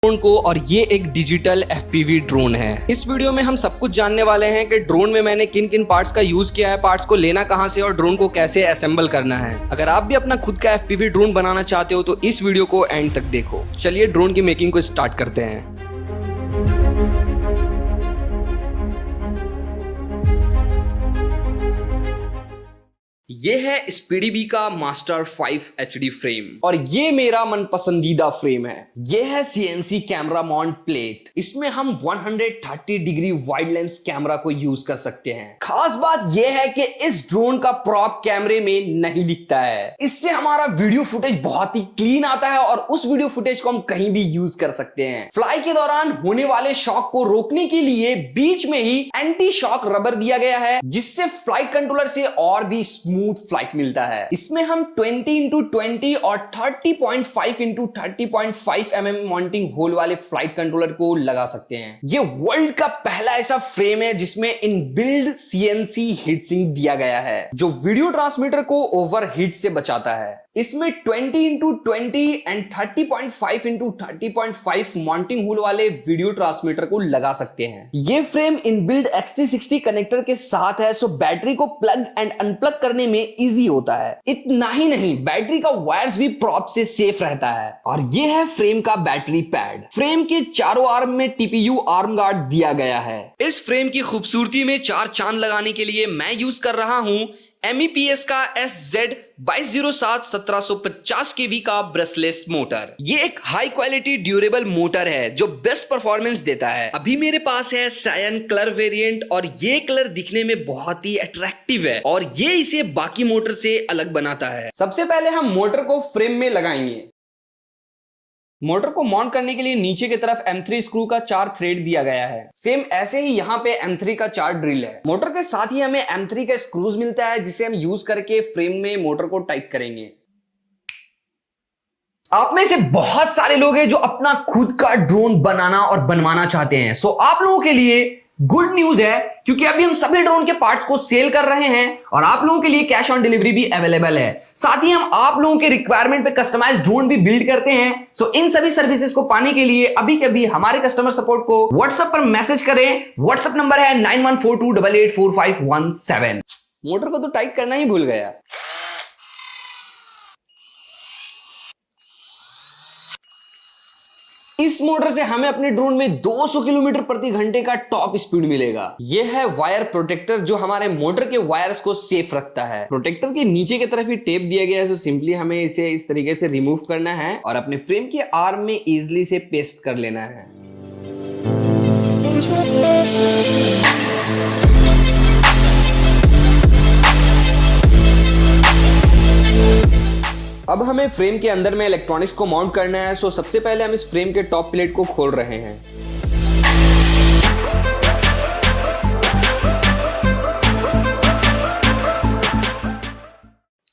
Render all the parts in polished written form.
Drone को, और ये एक डिजिटल एफपीवी ड्रोन है। इस वीडियो में हम सब कुछ जानने वाले हैं कि ड्रोन में मैंने किन किन पार्ट्स का यूज किया है, पार्ट्स को लेना कहां से और ड्रोन को कैसे असेंबल करना है। अगर आप भी अपना खुद का एफपीवी ड्रोन बनाना चाहते हो तो इस वीडियो को एंड तक देखो। चलिए ड्रोन की मेकिंग को स्टार्ट करते हैं। ये है स्पीडीबी का मास्टर 5 HD फ्रेम और ये मेरा मन पसंदीदा फ्रेम है। ये है CNC कैमरा माउंट प्लेट। इसमें हम 130 डिग्री वाइड लेंस कैमरा को यूज कर सकते हैं। खास बात यह है कि इस ड्रोन का प्रॉप कैमरे में नहीं दिखता है। इससे हमारा वीडियो फुटेज बहुत ही क्लीन आता है और उस वीडियो फुटेज को हम कहीं भी यूज कर सकते हैं। फ्लाई के दौरान होने वाले शॉक को रोकने के लिए बीच में ही एंटी शॉक रबर दिया गया है, जिससे फ्लाइट कंट्रोलर से और भी स्मूथ फ्लाइट मिलता है। इसमें हम 20x20 और 30.5x30.5 mm माउंटिंग होल वाले फ्लाइट कंट्रोलर को लगा सकते हैं। ये वर्ल्ड का पहला ऐसा फ्रेम है जिसमें इनबिल्ड CNC हीट सिंक दिया गया है, जो वीडियो ट्रांसमीटर को ओवरहीट से बचाता है। इसमें 20x20 and 30.5x30.5 mounting hole वाले वीडियो ट्रांसमीटर को लगा सकते हैं। ये फ्रेम इनबिल्ड XT60 कनेक्टर के साथ है, सो बैटरी को प्लग एंड अनप्लग करने में इजी होता है। इतना ही नहीं, बैटरी का वायर्स भी प्रॉप से सेफ रहता है। और ये है फ्रेम का बैटरी पैड। फ्रेम के चारों आर्म में TPU आर्म गार्ड दिया गया है। इस फ्रेम की खूबसूरती में चार चांद लगाने के लिए मैं यूज कर रहा हूं MEPS का SZ2207-1750 kV का ब्रशलेस मोटर। ये एक हाई क्वालिटी ड्यूरेबल मोटर है जो बेस्ट परफॉर्मेंस देता है। अभी मेरे पास है सायन कलर वेरिएंट और ये कलर दिखने में बहुत ही अट्रैक्टिव है और ये इसे बाकी मोटर से अलग बनाता है। सबसे पहले हम मोटर को फ्रेम में लगाएंगे। मोटर को माउंट करने के लिए नीचे की तरफ M3 स्क्रू का 4 थ्रेड दिया गया है। सेम ऐसे ही यहाँ पे M3 का 4 ड्रिल है। मोटर के साथ ही हमें M3 का स्क्रूज मिलता है, जिसे हम यूज करके फ्रेम में मोटर को टाइट करेंगे। आप में से बहुत सारे लोग हैं जो अपना खुद का ड्रोन बनाना और बनवाना चाहते हैं। सो आप लोगों के लिए गुड न्यूज है, क्योंकि अभी हम सभी ड्रोन के पार्ट्स को सेल कर रहे हैं और आप लोगों के लिए कैश ऑन डिलीवरी भी अवेलेबल है। साथ ही हम आप लोगों के रिक्वायरमेंट पे कस्टमाइज्ड ड्रोन भी बिल्ड करते हैं। सो इन सभी सर्विसेज को पाने के लिए अभी के अभी हमारे कस्टमर सपोर्ट को व्हाट्सएप पर मैसेज करें। व्हाट्सएप नंबर है 9142884517। मोटर को तो टाइट करना ही भूल गया। इस मोटर से हमें अपने ड्रोन में 200 किलोमीटर प्रति घंटे का टॉप स्पीड मिलेगा। यह है वायर प्रोटेक्टर जो हमारे मोटर के वायर्स को सेफ रखता है। प्रोटेक्टर के नीचे की तरफ ही टेप दिया गया है, तो सिंपली हमें इसे इस तरीके से रिमूव करना है और अपने फ्रेम के आर्म में इजीली से पेस्ट कर लेना है। अब हमें फ्रेम के अंदर में इलेक्ट्रॉनिक्स को माउंट करना है। सो सबसे पहले हम इस फ्रेम के टॉप प्लेट को खोल रहे हैं।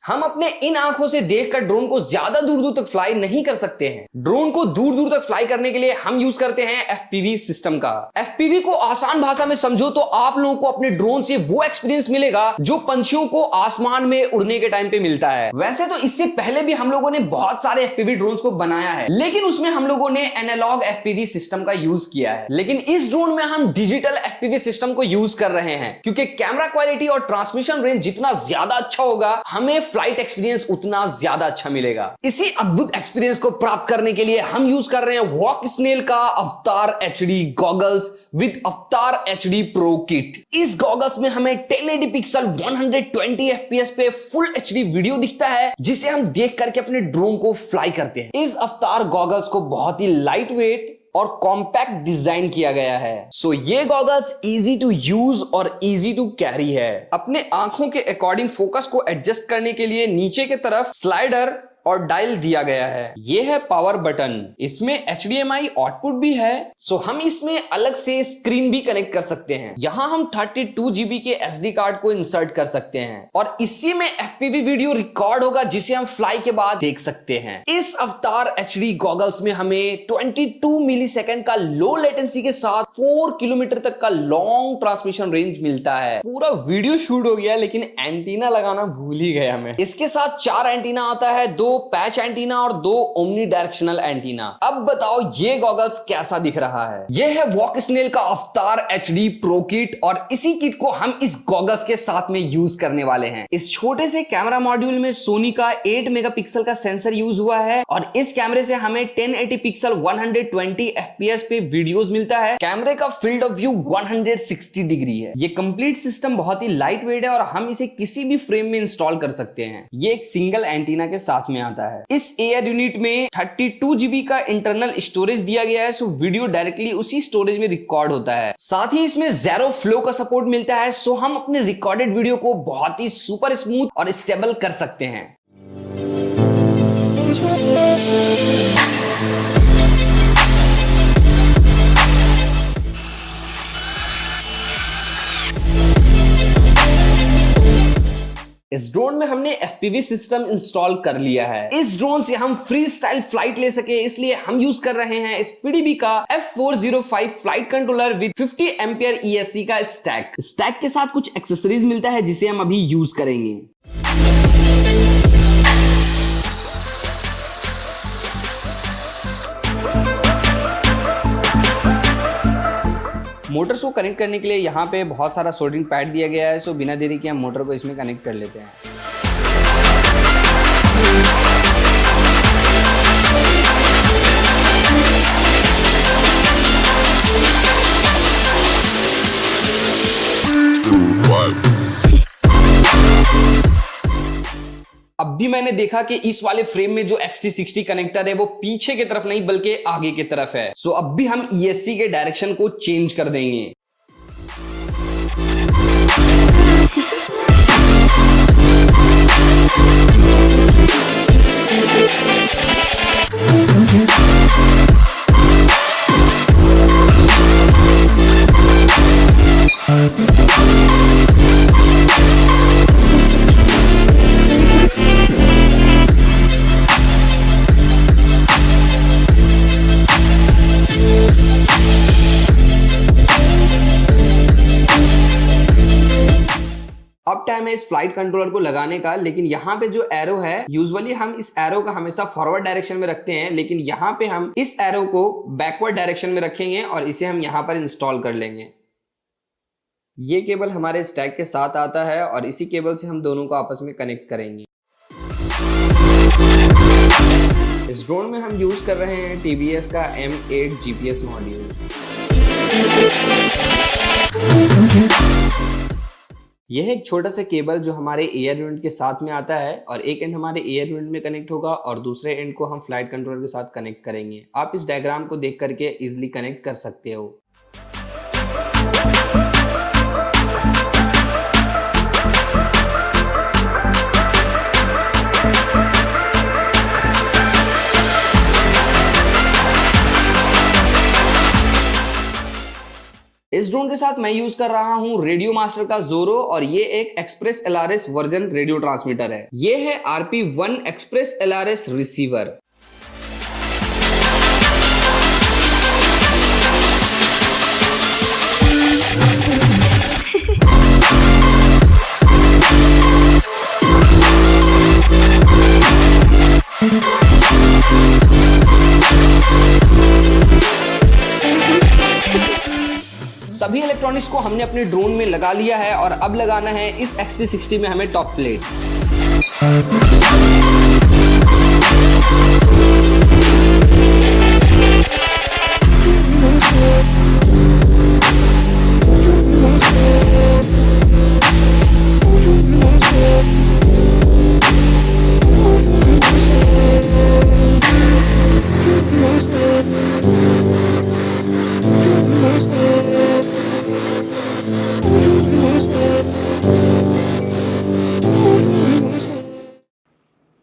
हम अपने इन आंखों से देखकर ड्रोन को ज्यादा दूर दूर तक फ्लाई नहीं कर सकते हैं। ड्रोन को दूर दूर तक फ्लाई करने के लिए हम यूज करते हैं FPV सिस्टम का। FPV को आसान भाषा में समझो तो आप लोगों को अपने ड्रोन से वो एक्सपीरियंस मिलेगा जो पंछियों को आसमान में उड़ने के टाइम पे मिलता है। वैसे तो इससे पहले भी हम लोगों ने बहुत सारे FPV ड्रोन्स को बनाया है, लेकिन उसमें हम लोगों ने एनालॉग FPV सिस्टम का यूज किया है। लेकिन इस ड्रोन में हम डिजिटल FPV सिस्टम को यूज कर रहे हैं, क्योंकि कैमरा क्वालिटी और ट्रांसमिशन रेंज जितना ज्यादा अच्छा होगा, हमें फ्लाइट एक्सपीरियंस उतना ज्यादा अच्छा मिलेगा। इसी अद्भुत एक्सपीरियंस को प्राप्त करने के लिए हम यूज कर रहे हैं वॉक स्नेल का अवतार HD गॉगल्स विद अवतार HD प्रो किट। इस गॉगल्स में हमें 1080 पिक्सल 120 FPS पे फुल HD वीडियो दिखता है, जिसे हम देख करके अपने ड्रोन को फ्लाई करते हैं। इस अवतार गॉगल्स को बहुत ही लाइट वेट और कॉम्पैक्ट डिजाइन किया गया है। सो ये गॉगल्स इजी टू यूज और इजी टू कैरी है। अपने आंखों के अकॉर्डिंग फोकस को एडजस्ट करने के लिए नीचे की तरफ स्लाइडर और डायल दिया गया है। ये है पावर बटन। इसमें HDMI आउटपुट भी है, सो हम इसमें अलग से स्क्रीन भी कनेक्ट कर सकते हैं। यहाँ हम 32 GB के SD कार्ड को इंसर्ट कर सकते हैं और इसी में FPV वीडियो रिकॉर्ड होगा, जिसे हम फ्लाई के बाद देख सकते हैं। इस अवतार HD गॉगल्स में हमें 22 मिलीसेकंड का लो लेटेंसी के साथ 4 किलोमीटर तक का लॉन्ग ट्रांसमिशन रेंज मिलता है। पूरा वीडियो शूट हो गया, लेकिन एंटीना लगाना भूल ही गया मैं। इसके साथ 4 एंटीना आता है, 2 2 पैच एंटीना और 2 ओमनी डायरेक्शनल एंटीना। अब बताओ ये गॉगल्स कैसा दिख रहा है। ये है वॉकस्नेल का अवतार HD प्रो किट और इसी किट को हम इस गॉगल्स के साथ में यूज करने वाले हैं। इस छोटे से कैमरा मॉड्यूल में सोनी का 8 मेगापिक्सल का सेंसर यूज हुआ है और इस कैमरे से हमें 1080 पिक्सल 120 FPS पे वीडियोस मिलता है। कैमरे का फील्ड ऑफ व्यू 160 डिग्री है। ये कंप्लीट सिस्टम बहुत ही लाइट वेट है और हम इसे किसी भी फ्रेम में इंस्टॉल कर सकते हैं। ये एक सिंगल एंटीना के साथ में आता है। इस एयर यूनिट में 32 GB का इंटरनल स्टोरेज दिया गया है, सो वीडियो डायरेक्टली उसी स्टोरेज में रिकॉर्ड होता है। साथ ही इसमें ज़ेरो फ्लो का सपोर्ट मिलता है, सो हम अपने रिकॉर्डेड वीडियो को बहुत ही सुपर स्मूथ और स्टेबल कर सकते हैं। इस ड्रोन में हमने FPV सिस्टम इंस्टॉल कर लिया है। इस ड्रोन से हम फ्री स्टाइल फ्लाइट ले सके इसलिए हम यूज कर रहे हैं इस PDB का F405 flight controller with 50 ampere ESC का स्टैक के साथ कुछ एक्सेसरीज मिलता है जिसे हम अभी यूज करेंगे। मोटर्स को कनेक्ट करने के लिए यहाँ पे बहुत सारा सोल्डरिंग पैड दिया गया है, सो बिना देरी के हम मोटर को इसमें कनेक्ट कर लेते हैं। अब भी मैंने देखा कि इस वाले फ्रेम में जो XT60 कनेक्टर है वो पीछे की तरफ नहीं बल्कि आगे की तरफ है। सो अब भी हम ESC के डायरेक्शन को चेंज कर देंगे। अब टाइम है इस फ्लाइट कंट्रोलर को लगाने का, लेकिन यहाँ पे जो एरो है यूजुअली हम इस एरो का हमेशा फॉरवर्ड डायरेक्शन में रखते हैं, लेकिन यहाँ पे हम इस एरो को बैकवर्ड डायरेक्शन में रखेंगे और इसे हम यहाँ पर इंस्टॉल कर लेंगे। ये केबल हमारे स्टैक के साथ आता है और इसी केबल से हम दोनों को आपस में कनेक्ट करेंगे। इस ड्रोन में हम यूज कर रहे हैं TBS का M8 GPS मॉड्यूल। यह एक छोटा सा केबल जो हमारे एयर यूनिट के साथ में आता है और एक एंड हमारे एयर यूनिट में कनेक्ट होगा और दूसरे एंड को हम फ्लाइट कंट्रोलर के साथ कनेक्ट करेंगे। आप इस डायग्राम को देख करके इजीली कनेक्ट कर सकते हो। इस ड्रोन के साथ मैं यूज कर रहा हूं रेडियो मास्टर का जोरो और ये एक express LRS version radio transmitter है। ये है RP1 एक्सप्रेस LRS रिसीवर। सभी इलेक्ट्रॉनिक्स को हमने अपने ड्रोन में लगा लिया है और अब लगाना है इस XT60 में हमें टॉप प्लेट।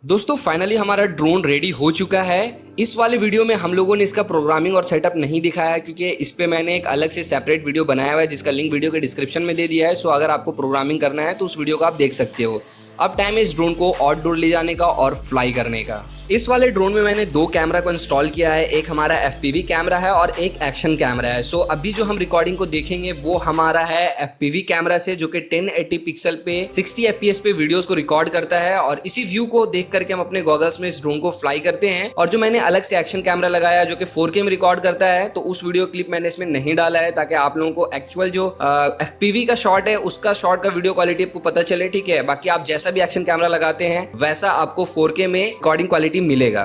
दोस्तों फाइनली हमारा ड्रोन रेडी हो चुका है। इस वाले वीडियो में हम लोगों ने इसका प्रोग्रामिंग और सेटअप नहीं दिखाया क्योंकि इस पे मैंने एक अलग से सेपरेट वीडियो बनाया हुआ है जिसका लिंक वीडियो के डिस्क्रिप्शन में दे दिया है। सो अगर आपको प्रोग्रामिंग करना है तो उस वीडियो को आप देख सकते हो। अब टाइम है इस ड्रोन को आउटडोर ले जाने का और फ्लाई करने का। इस वाले ड्रोन में मैंने दो कैमरा को इंस्टॉल किया है, एक हमारा FPV कैमरा है और एक एक्शन कैमरा है। सो अभी जो हम रिकॉर्डिंग को देखेंगे वो हमारा है FPV कैमरा से, जो कि 1080 पिक्सल पे 60 FPS पे वीडियोस को रिकॉर्ड करता है। और इसी व्यू को देख करके हम अपने गॉगल्स में इस ड्रोन को फ्लाई करते हैं। और जो मैंने अलग से एक्शन कैमरा लगाया जो कि 4K में रिकॉर्ड करता है, तो उस वीडियो क्लिप मैंने इसमें नहीं डाला है ताकि आप लोगों को एक्चुअल जो FPV का शॉट है उसका शॉट का वीडियो क्वालिटी आपको पता चले, ठीक है। बाकी आप जैसा भी एक्शन कैमरा लगाते हैं वैसा आपको 4K में रिकॉर्डिंग क्वालिटी मिलेगा।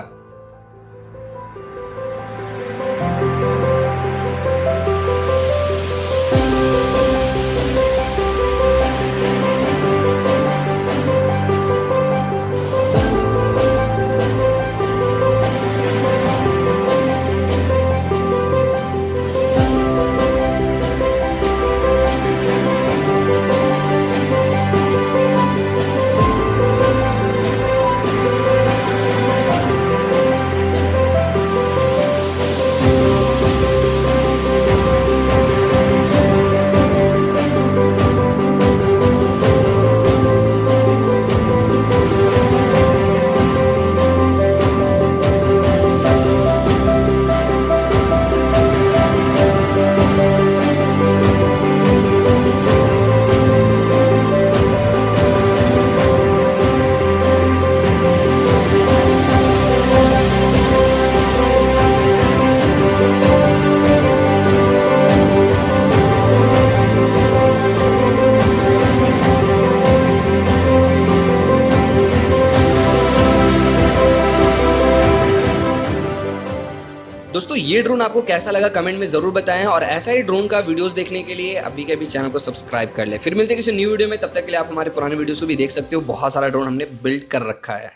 दोस्तों ये ड्रोन आपको कैसा लगा कमेंट में जरूर बताएं, और ऐसा ही ड्रोन का वीडियोस देखने के लिए अभी के अभी चैनल को सब्सक्राइब कर ले। फिर मिलते हैं किसी न्यू वीडियो में, तब तक के लिए आप हमारे पुराने वीडियोस को भी देख सकते हो। बहुत सारा ड्रोन हमने बिल्ड कर रखा है।